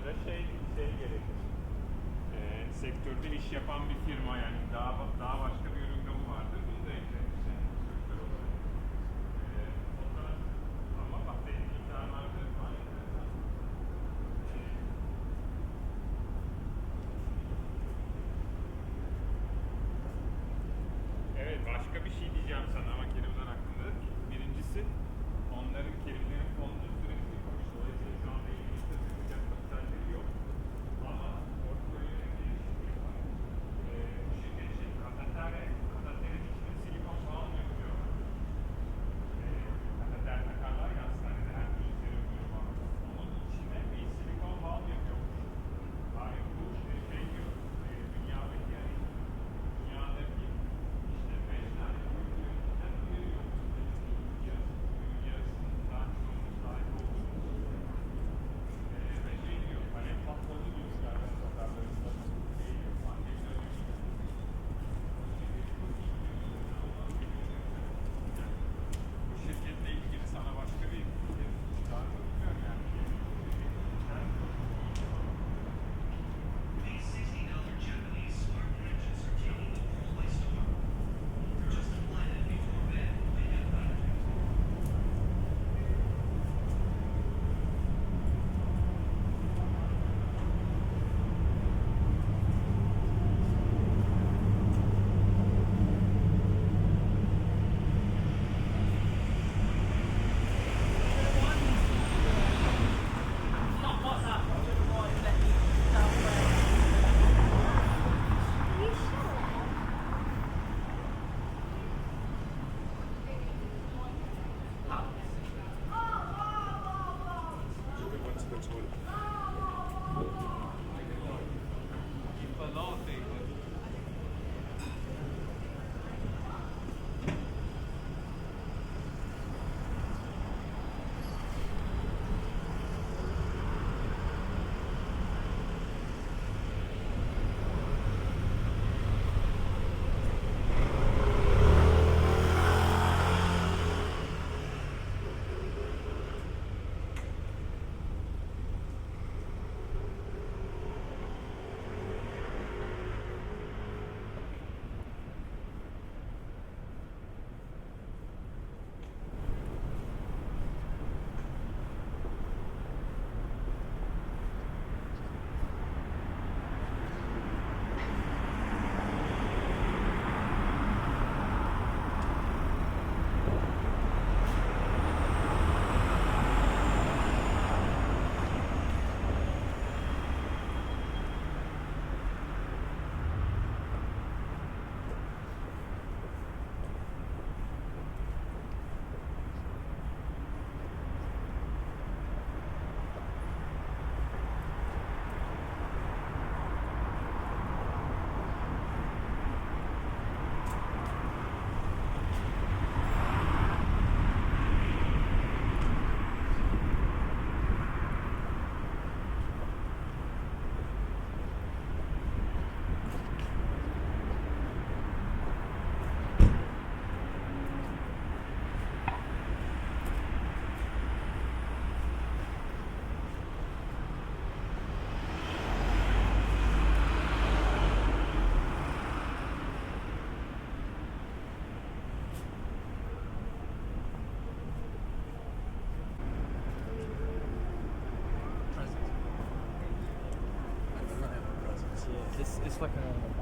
da şey gerekir. Sektörde iş yapan bir firma, yani daha başka bir ürün gamı vardır. Bunu da eklemişler sektör olarak. O tarz, ama bahsettiğim miktarlarda falan enteresan. Evet, başka bir şey diyeceğim sana ama Kerimler hakkında. Birincisi, onların Kerimlerin fonunu sürekli koymuş. Dolayısıyla şu anda ilgili yapacak kapitalleri yok. Ama portföylerin gelişimi var. Bu şirket Katater'in içinde silikon falan yapıyor. Katater takarlar ya, hastanede her türlü serum var. Onun içine bir silikon bağım yapıyormuş. Hayır, bu şey diyor, dünyadaki işte 5 tane büyük ülkeden biri yok. Yarısının daha çoğunun sahip olduğu ve şey diyor, kalem patladı diyor galiba satarlarında. Şey diyor, teknoloji. Bu şirketle ilgili sana başka bir fikir çıkar mı bilmiyorum yani. These $60 Japanese smart connections are taking the world by storm. Just apply them before bed and get better. It's like a